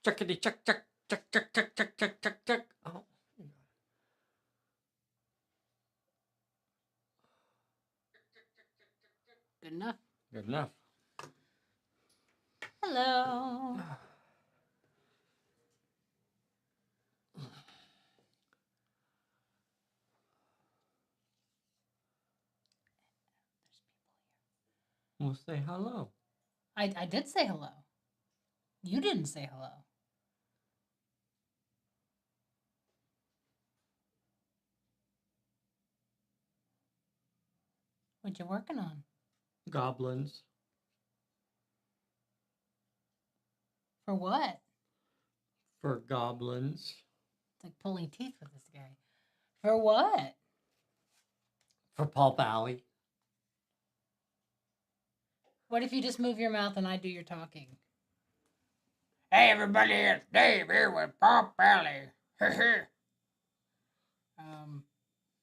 Chuckity chuck chuck chuck chuck chuck chuck chuck chuck chuck. Oh. Good enough. Good enough. Hello. We'll say hello. I did say hello. You didn't say hello. What you working on? Goblins. For what? For goblins. It's like pulling teeth with this guy. For what? For Pulp Alley. What if you just move your mouth and I do your talking? Hey everybody, it's Dave here with Pulp Alley.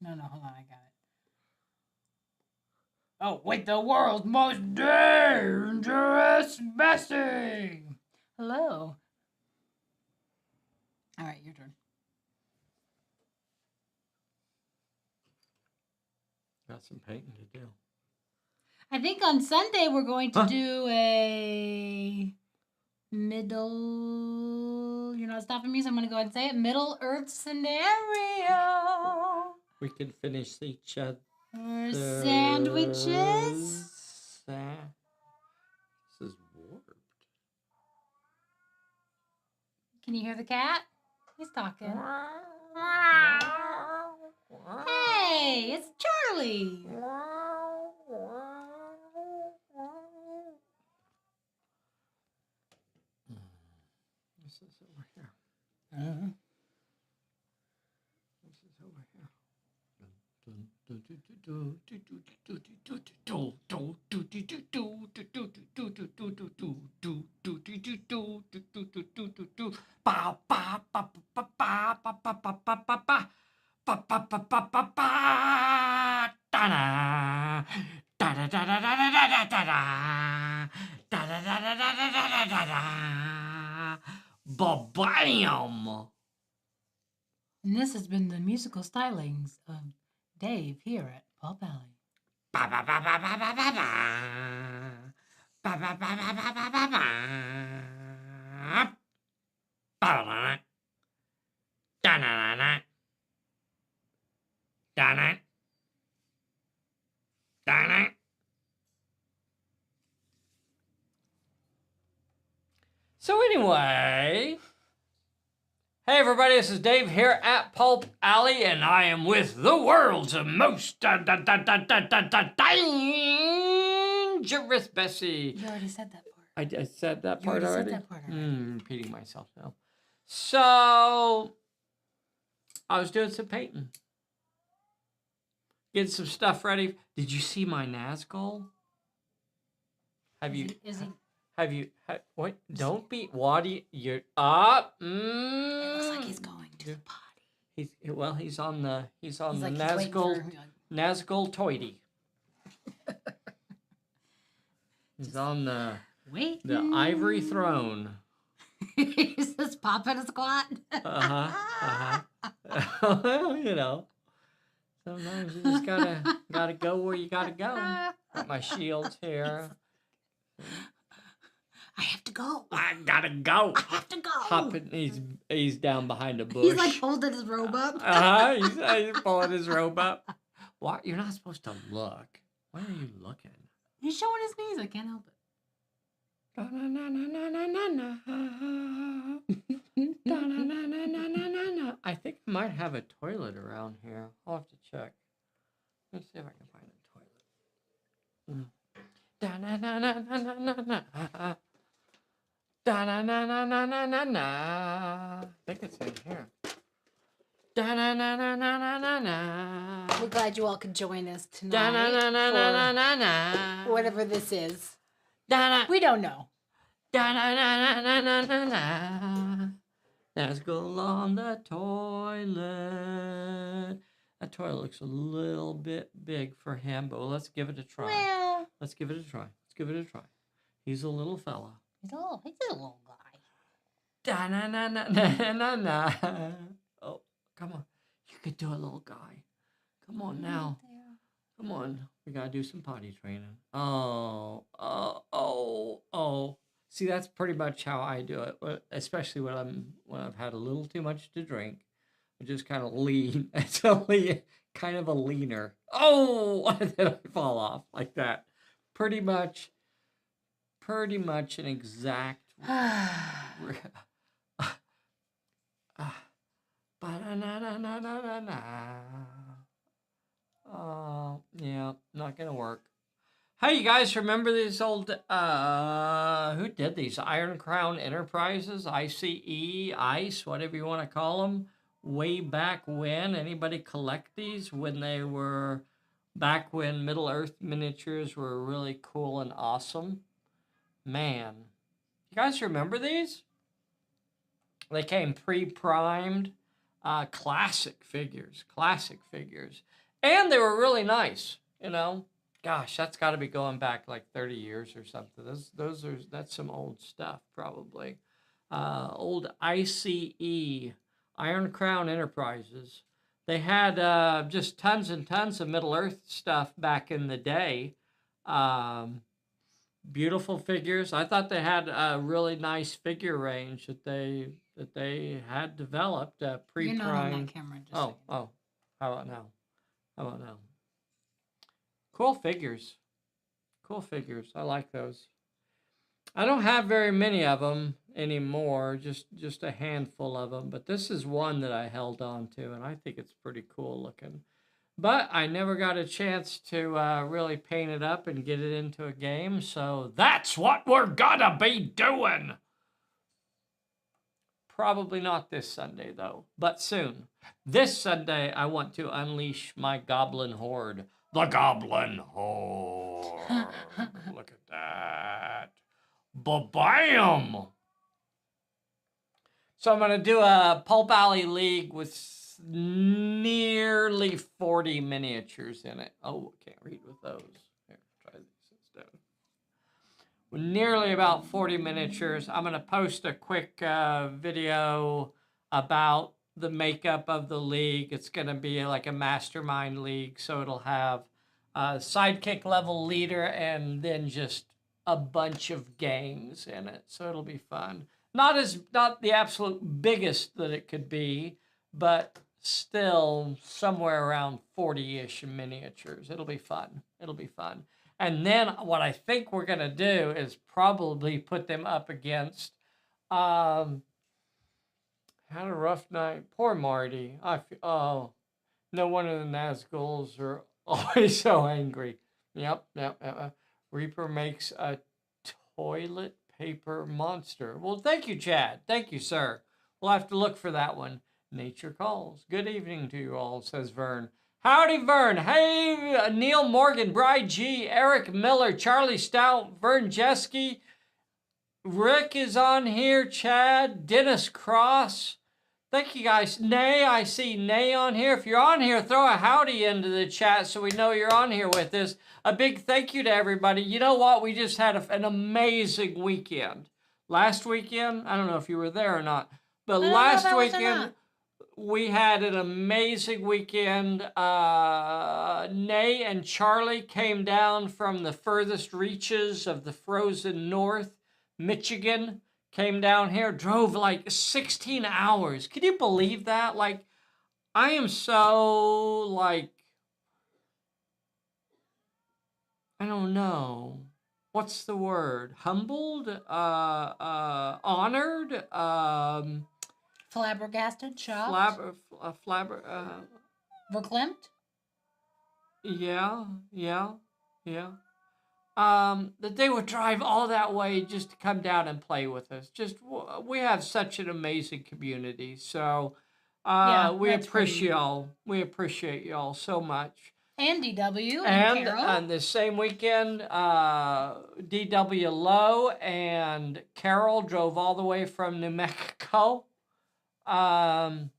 No, hold on, I got it. Oh, with the world's most dangerous Bessy. Hello. All right, your turn. Got some painting to do. I think on Sunday we're going to do a middle. You're not stopping me, so I'm going to go ahead and say it. Middle Earth scenario. We can finish each other. Sandwiches. This is warped. Can you hear the cat? He's talking. Hey, it's Charlie. This is over here. Uh-huh. This is over here. Ba-bam! And this has been the musical stylings of Dave here at Pulp Alley. Ba ba ba ba ba ba ba ba. Ba ba ba ba ba ba ba ba. Ba da na na. Da na. Da na. So anyway, hey everybody, this is Dave here at Pulp Alley, and I am with the world's most dangerous Bessy. You already said that part. I said that You part already? said that part already. Repeating myself now. So, I was doing some painting. Getting some stuff ready. Did you see my Nazgul? Have you, what? Don't be, you're up. It looks like he's going to the potty. He's on the like Nazgul Toity. He's on the ivory throne. He's just popping a squat. You know, sometimes you just gotta go where you gotta go. Got my shields here. I have to go. I gotta go. I have to go. Hopping, he's down behind a bush. He's like holding his robe up. He's pulling his robe up. Why? You're not supposed to look. Why are you looking? He's showing his knees. I can't help it. I think I might have a toilet around here. I'll have to check. Let's see if I can find a toilet. I think it's in here. We're glad you all could join us tonight for whatever this is. We don't know. Let's go on the toilet. That toilet looks a little bit big for him, but let's give it a try. Well, Let's give it a try. He's a little fella. he's a little guy. Da-na-na-na-na-na-na. Oh, come on. You could do it, little guy. Come on now. Come on. We got to do some potty training. Oh. See, that's pretty much how I do it, especially when I've had a little too much to drink. I just kind of lean. It's kind of a leaner. Oh, and then I fall off like that. Pretty much an exact. Yeah, not gonna work. Hey, you guys remember these old, who did these? Iron Crown Enterprises, ICE, whatever you want to call them, way back when? Anybody collect these when they were, back when Middle Earth miniatures were really cool and awesome? Man, you guys remember these? They came pre-primed, classic figures. And they were really nice, you know? Gosh, that's got to be going back like 30 years or something. That's some old stuff, probably. Old ICE, Iron Crown Enterprises. They had just tons and tons of Middle Earth stuff back in the day. Beautiful figures. I thought they had a really nice figure range that they had developed pre-primed. You're not on that camera. Just oh. How about now? Cool figures. I like those. I don't have very many of them anymore, just a handful of them. But this is one that I held on to, and I think it's pretty cool looking. But I never got a chance to really paint it up and get it into a game, so that's what we're gonna be doing. Probably not this Sunday, though, but soon. This Sunday, I want to unleash my goblin horde. The goblin horde. Look at that. Ba-bam! So I'm going to do a Pulp Alley League with nearly 40 miniatures in it. Oh, I can't read with those. Here, try these instead. With nearly about 40 miniatures. I'm going to post a quick video about the makeup of the league. It's going to be like a mastermind league, so it'll have a sidekick level leader and then just a bunch of games in it. So it'll be fun. Not the absolute biggest that it could be, but still somewhere around 40-ish miniatures. It'll be fun. And then what I think we're going to do is probably put them up against had a rough night. Poor Marty. No wonder the Nazguls are always so angry. Yep. Reaper makes a toilet paper monster. Well, thank you, Chad. Thank you, sir. We'll have to look for that one. Nature calls. Good evening to you all, says Vern. Howdy, Vern. Hey, Neil Morgan, Bride G, Eric Miller, Charlie Stout, Vern Jeske, Rick is on here, Chad, Dennis Cross. Thank you, guys. Nay, I see Nay on here. If you're on here, throw a howdy into the chat so we know you're on here with us. A big thank you to everybody. You know what? We just had an amazing weekend. Last weekend, I don't know if you were there or not, but last weekend, we had an amazing weekend. Nay and Charlie came down from the furthest reaches of the frozen north, Michigan, came down here, drove like 16 hours. Can you believe that? Like, I am so, like, I don't know. What's the word? Humbled? Honored? Flabbergasted, shocked? Verklempt? Yeah. That they would drive all that way just to come down and play with us. We have such an amazing community. So we appreciate y'all. We appreciate y'all so much. And DW and Carol. And the same weekend, DW Lowe and Carol drove all the way from New Mexico and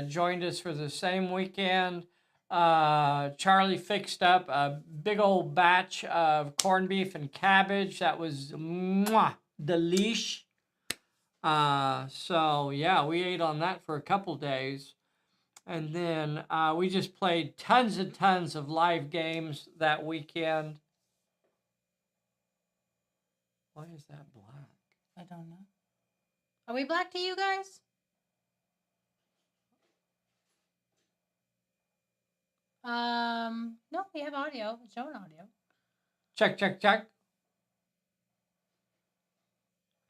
joined us for the same weekend. Charlie fixed up a big old batch of corned beef and cabbage that was delish. So yeah, we ate on that for a couple days. And then we just played tons and tons of live games that weekend. Why is that black? I don't know. Are we black to you guys? No, we have audio. It's showing audio. Check, check, check.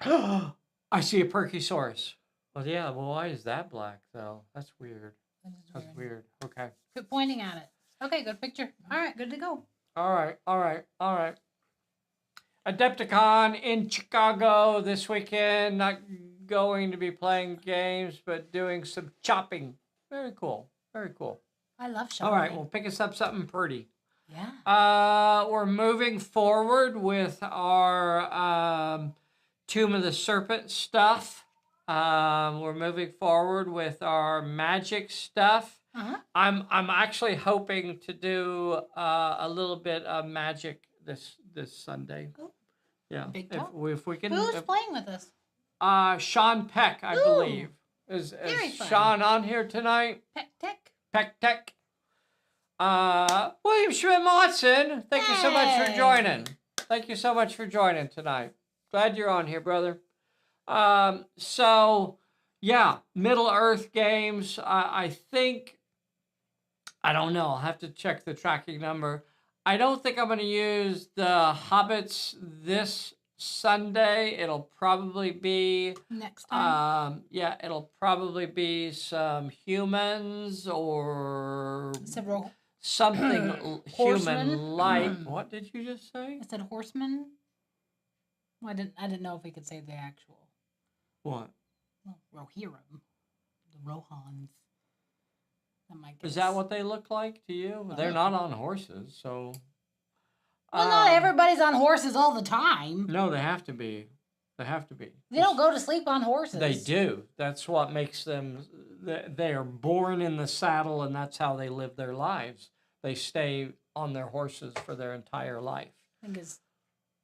I see a Perkysaurus. Well, yeah. Well, why is that black though? That's weird. That's weird. Okay. Quit pointing at it. Okay, good picture. All right, good to go. All right. All right. All right. Adepticon in Chicago this weekend. Not going to be playing games, but doing some chopping. Very cool. Very cool. I love shopping. All right. Well, pick us up something pretty. Yeah. We're moving forward with our Tomb of the Serpent stuff. We're moving forward with our magic stuff. Uh-huh. I'm actually hoping to do a little bit of magic this Sunday. Oh, yeah, big talk. if we can. Who's playing with us? Sean Peck, I believe. Is fun. Sean on here tonight? Peck Tech. Peck Tech. William Schmidt-Watson, thank you so much for joining. Thank you so much for joining tonight. Glad you're on here, brother. So, yeah, Middle Earth games. I think, I don't know. I'll have to check the tracking number. I don't think I'm going to use the Hobbits this Sunday. It'll probably be next time. Yeah, it'll probably be some humans or something human-like. What did you just say? I said horsemen. Well, I didn't know if we could say the actual. What? Well, Rohirrim, the Rohans. Is that what they look like to you? Well, they're not on horses, so. Well, not everybody's on horses all the time. No, they have to be. They have to be. They don't go to sleep on horses. They do. That's what makes them. They are born in the saddle, and that's how they live their lives. They stay on their horses for their entire life. I think it's.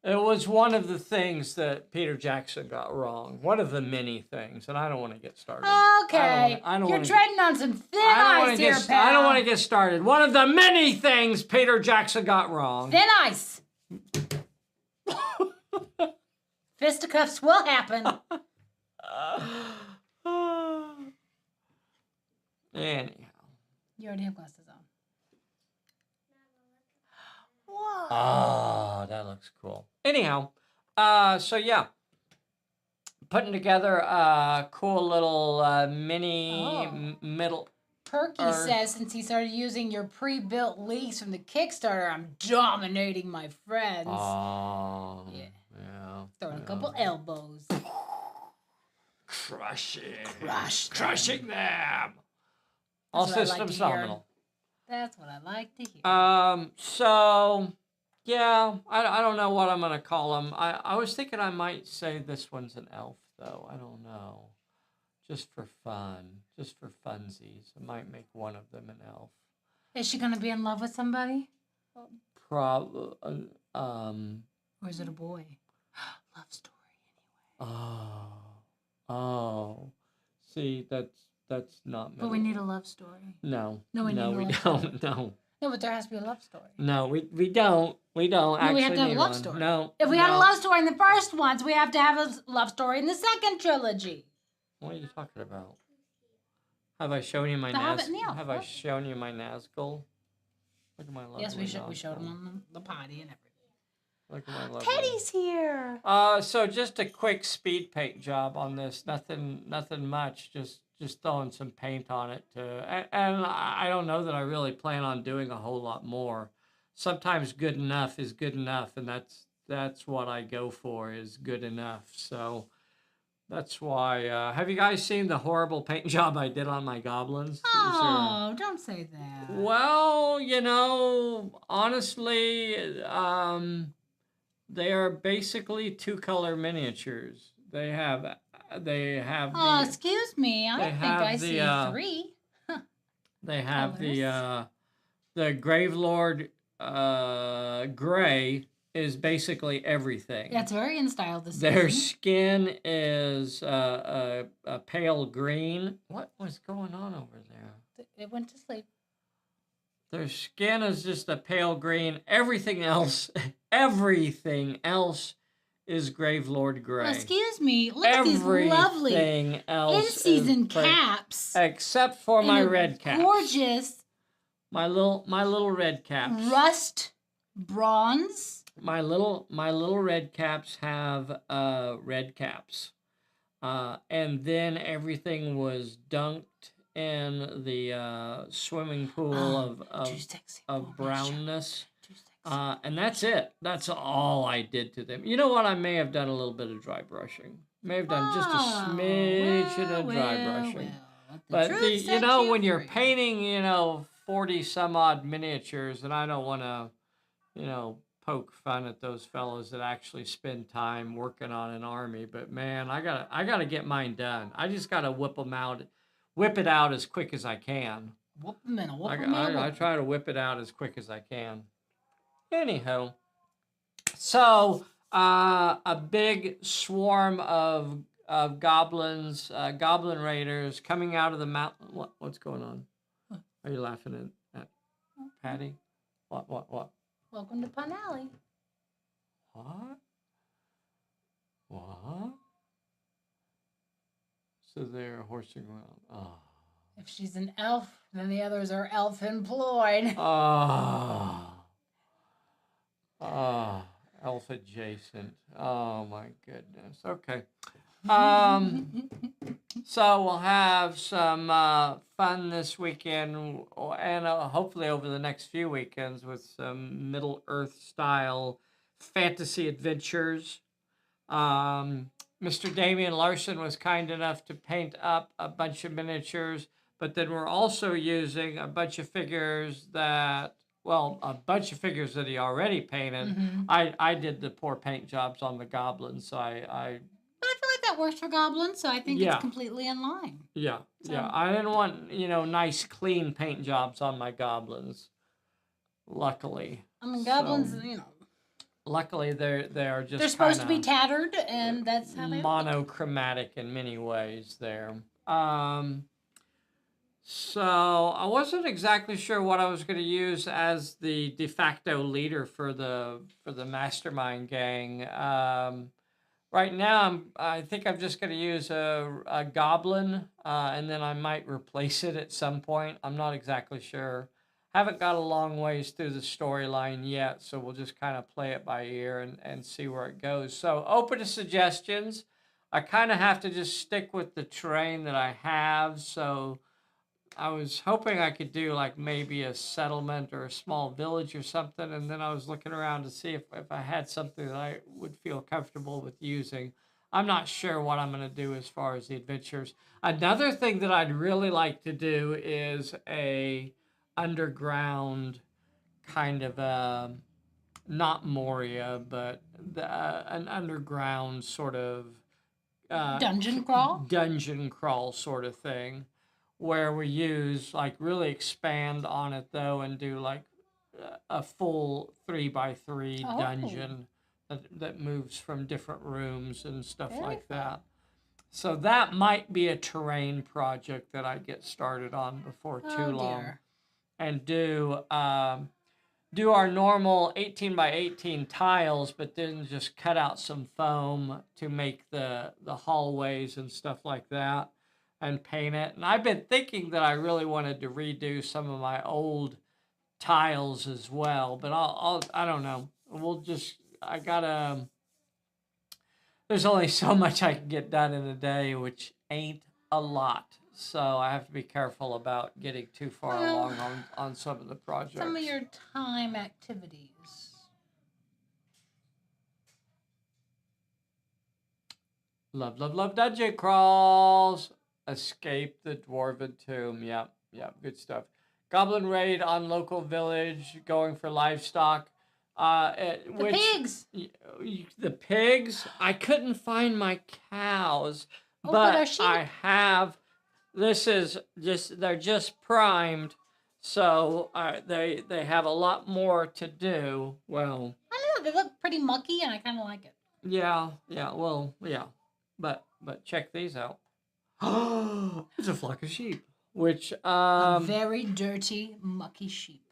It was one of the things that Peter Jackson got wrong. One of the many things, and I don't want to get started. Okay. You're treading on some thin ice here, pal. I don't want to get started. One of the many things Peter Jackson got wrong. Thin ice. Fisticuffs will happen. Anyhow. You already have glasses on. Whoa. Oh, that looks cool. Anyhow, so yeah. Putting together a cool little mini middle. Perky says since he started using your pre-built leaks from the Kickstarter, I'm dominating my friends. Oh. Yeah. Yeah. Throwing a couple elbows. Crushing them. All systems nominal. That's what I like to hear. So, yeah, I don't know what I'm going to call them. I was thinking I might say this one's an elf, though. I don't know. Just for fun. Just for funsies. I might make one of them an elf. Is she going to be in love with somebody? Probably. Or is it a boy? Love story, anyway. Oh. See, that's not middle. But we need a love story. No. No, we don't. No. No, but there has to be a love story. No, we don't. We don't. No, actually we have to have a love one. story. No. If we had a love story in the first ones, we have to have a love story in the second trilogy. What are you talking about? Have I shown you my Have I shown you my Nazgul? Look at my lovely Yes, we showed Nazgul. him on the potty and everything. Look at my lovely. Teddy's here. So just a quick speed paint job on this. Nothing much. Just throwing some paint on it and I don't know that I really plan on doing a whole lot more. Sometimes good enough is good enough, and that's what I go for, is good enough. So that's why. Have you guys seen the horrible paint job I did on my goblins? Oh, don't say that. Well, honestly, they are basically 2-color miniatures. They have. Oh, excuse me. I think I see 3. They have the Gravelord gray is basically everything. That's very in style this Their season. skin is a pale green. What was going on over there? It went to sleep. Their skin is just a pale green. Everything else is Gravelord Gray. Well, excuse me. Look at these lovely Everything else in-season is gray, caps. except for my red caps. Gorgeous. My little red caps. Rust bronze. My little red caps have red caps, and then everything was dunked in the swimming pool of brownness. And that's it. That's all I did to them. You know what? I may have done a little bit of dry brushing. May have done just a smidge of dry brushing. But when you're painting, 40 some odd miniatures, and I don't want to, poke fun at those fellows that actually spend time working on an army. But man, I gotta get mine done. I just gotta whip it out as quick as I can. I try to whip it out as quick as I can. Anyhow, so a big swarm of goblins, goblin raiders coming out of the mountain. What's going on? Are you laughing at Patty? What? Welcome to Pulp Alley. What? So they're horsing around. Oh. If she's an elf, then the others are elf employed. Elf adjacent. Oh my goodness. Okay. So we'll have some fun this weekend, and hopefully over the next few weekends with some Middle Earth style fantasy adventures. Mr. Damian Larson was kind enough to paint up a bunch of miniatures, but then we're also using a bunch of figures that he already painted. Mm-hmm. I did the poor paint jobs on the goblins, so I But I feel like that works for goblins, so I think it's completely in line. Yeah. I didn't want, nice, clean paint jobs on my goblins. Luckily. I mean, goblins, Luckily, they're just they're supposed to be tattered, and that's how they monochromatic in many ways there. So I wasn't exactly sure what I was going to use as the de facto leader for the mastermind gang. Right now, I think I'm just going to use a goblin, and then I might replace it at some point. I'm not exactly sure. Haven't got a long ways through the storyline yet, so we'll just kind of play it by ear and see where it goes. So open to suggestions. I kind of have to just stick with the terrain that I have, so I was hoping I could do like maybe a settlement or a small village or something, and then I was looking around to see if I had something that I would feel comfortable with using. I'm not sure what I'm going to do as far as the adventures. Another thing that I'd really like to do is a underground kind of not Moria, but an underground sort of dungeon crawl sort of thing, where we use really expand on it though and do like a full 3x3 dungeon that moves from different rooms and stuff like that. So that might be a terrain project that I get started on before too long. Dear. And do our normal 18x18 tiles, but then just cut out some foam to make the hallways and stuff like that, and paint it. And I've been thinking that I really wanted to redo some of my old tiles as well, but I don't know. There's only so much I can get done in a day, which ain't a lot. So I have to be careful about getting too far along on some of the projects. Some of your time activities. Love dungeon crawls. Escape the Dwarven Tomb. Yep, good stuff. Goblin raid on local village, going for livestock. Pigs. The pigs. I couldn't find my cows, but I have. This is they're just primed, so they have a lot more to do. Well, I know they look pretty mucky, and I kind of like it. Yeah, well, yeah. But check these out. It's a flock of sheep. Which A very dirty, mucky sheep.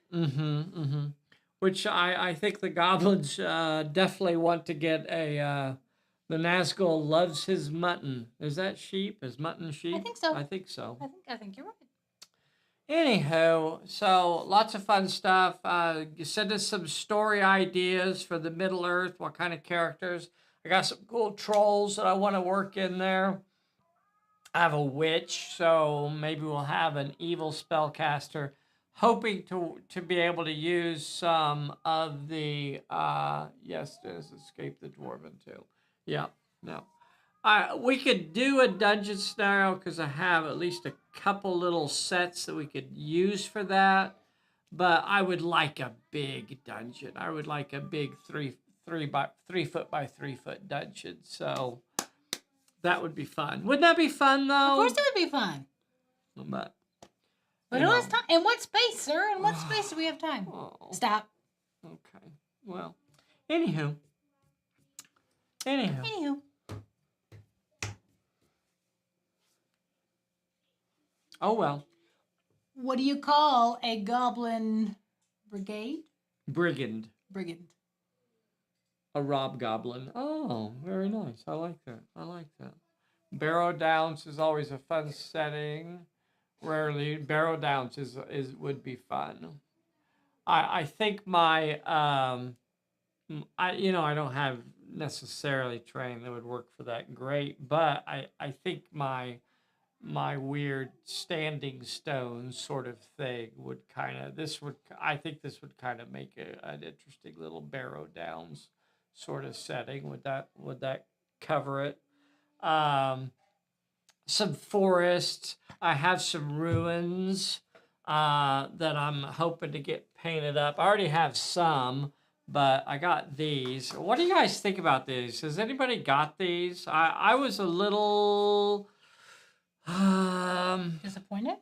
Which I think the goblins definitely want to get a the Nazgul loves his mutton. Is that sheep? Is mutton sheep? I think so. I think so. I think you're right. Anywho, so lots of fun stuff. Send us some story ideas for the Middle Earth. What kind of characters? I got some cool trolls that I want to work in there. I have a witch, so maybe we'll have an evil spellcaster. Hoping to be able to use some of the yes, does escape the dwarven too. Yeah, no. We could do a dungeon scenario because I have at least a couple little sets that we could use for that. But I would like a big dungeon. I would like a big 3 foot by 3 foot dungeon. So that would be fun. Wouldn't that be fun though? Of course, it would be fun. But who has time? In what space, sir? In what space do we have time? Oh. Stop. Okay. Well, anywho. Oh well. What do you call a goblin brigade? Brigand. Brigand. A robgoblin. Oh, very nice. I like that. Barrow Downs is always a fun setting. Rarely Barrow Downs is would be fun. I think my I don't have necessarily terrain that would work for that great, but I think my weird standing stone sort of thing would I think this would kind of make an interesting little Barrow Downs sort of setting. Would that cover it? Some forests. I have some ruins that I'm hoping to get painted up. I already have some, but I got these. What do you guys think about these? Has anybody got these? I was a little disappointed?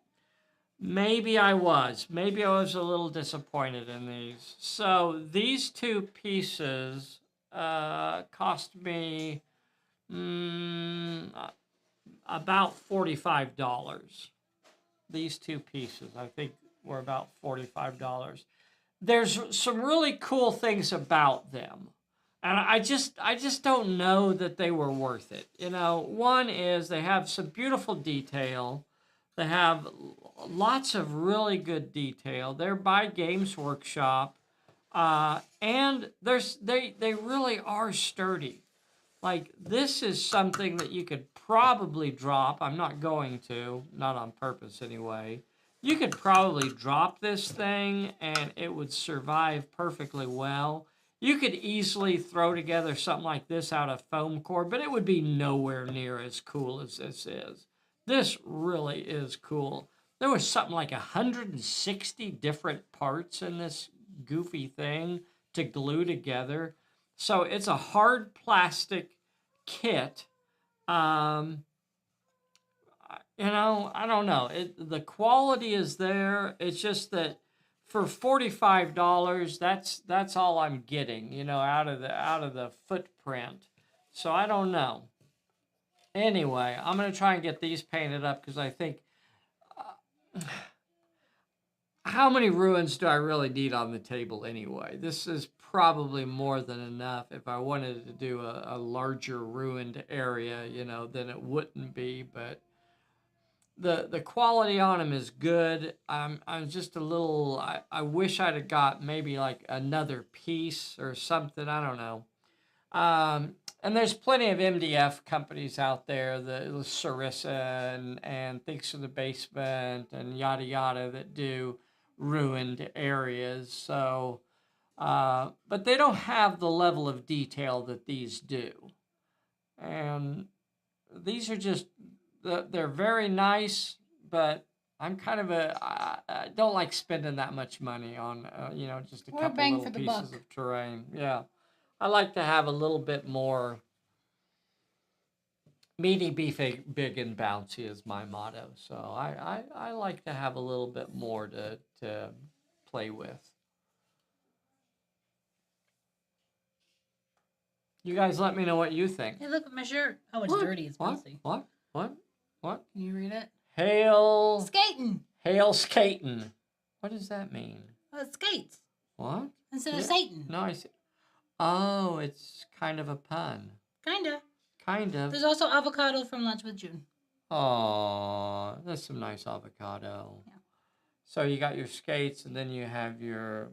Maybe I was. Maybe I was a little disappointed in these. So these two pieces cost me about $45. These two pieces, I think, were about $45. There's some really cool things about them, and I just don't know that they were worth it. One is they have some beautiful detail. They have lots of really good detail. They're by Games Workshop, and they really are sturdy. Like, this is something that you could probably drop. I'm not going to, not on purpose anyway. You could probably drop this thing and it would survive perfectly well. You could easily throw together something like this out of foam core, but it would be nowhere near as cool as this is. This really is cool. There was something like 160 different parts in this goofy thing to glue together. So it's a hard plastic kit. I don't know. The quality is there. It's just that for $45, that's all I'm getting, out of the footprint. So I don't know. Anyway, I'm gonna try and get these painted up because I think. How many ruins do I really need on the table anyway? This is probably more than enough. If I wanted to do a larger ruined area, then it wouldn't be. But the quality on them is good. I'm just a little. I wish I'd have got maybe like another piece or something. I don't know. And there's plenty of MDF companies out there, the Sarissa and Things from the Basement and yada yada that do ruined areas. So, but they don't have the level of detail that these do. And these are just, they're very nice, but I'm kind of I don't like spending that much money on, just a couple little pieces of terrain. Yeah. I like to have a little bit more meaty, beefy, big, and bouncy is my motto. So I like to have a little bit more to play with. You guys let me know what you think. Hey, look at my shirt. Oh, it's What? dirty. It's What? messy. What? What? Can you read it? Hail Skating. skating. What does that mean? Oh, it's skates. What? Instead of Yeah. Satan. No, I see. Oh, it's kind of a pun. Kinda. Kind of. There's also avocado from Lunch with June. Oh, that's some nice avocado. Yeah. So you got your skates, and then you have your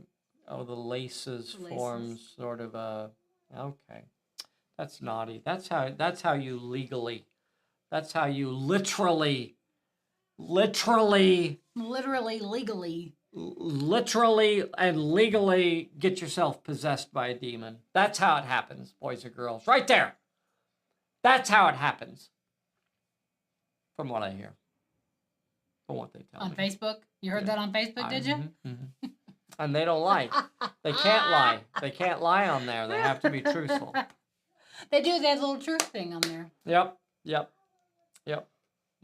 the laces The form laces. sort of a. Okay, that's naughty. That's how you legally. That's how you literally, Literally, legally. and legally get yourself possessed by a demon. That's how it happens, boys and girls. Right there. That's how it happens. From what I hear. From what they tell On me. Facebook? You heard that on Facebook, did you? Mm-hmm. And they don't lie. They can't lie. They can't lie on there. They have to be truthful. They do. They have a little truth thing on there. Yep.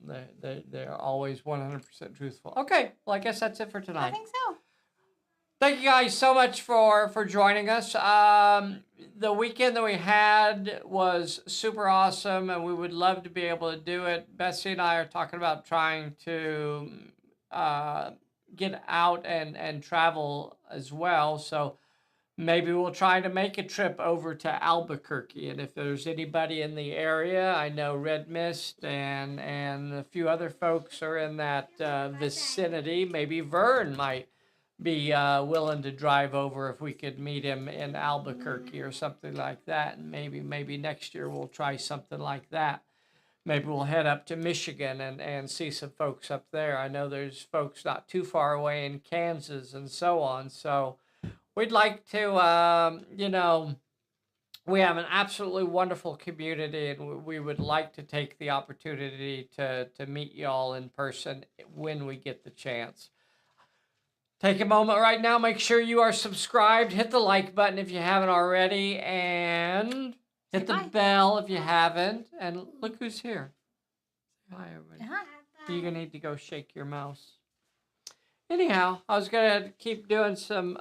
They're always 100% truthful. Okay, well, I guess that's it for tonight. I think so. Thank you guys so much for joining us. The weekend that we had was super awesome, and we would love to be able to do it. Bessy and I are talking about trying to get out and travel as well. So maybe we'll try to make a trip over to Albuquerque. And if there's anybody in the area, I know Red Mist and a few other folks are in that vicinity. Maybe Vern might be willing to drive over if we could meet him in Albuquerque or something like that. And maybe next year we'll try something like that. Maybe we'll head up to Michigan and see some folks up there. I know there's folks not too far away in Kansas and so on. So we'd like to, we have an absolutely wonderful community, and we would like to take the opportunity to meet you all in person when we get the chance. Take a moment right now, make sure you are subscribed, hit the like button if you haven't already, and hit the bell if you haven't. And look who's here. Hi, everybody. Hi. You're going to need to go shake your mouse. Anyhow, I was going to keep doing some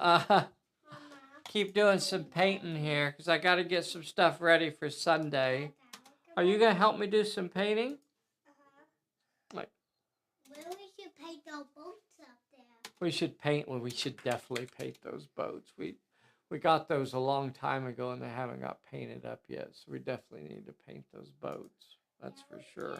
painting here because I got to get some stuff ready for Sunday. Are you going to help me do some painting? Like, Well, we should paint those boats up there. we should definitely paint those boats. We got those a long time ago and they haven't got painted up yet. So we definitely need to paint those boats. That's for sure.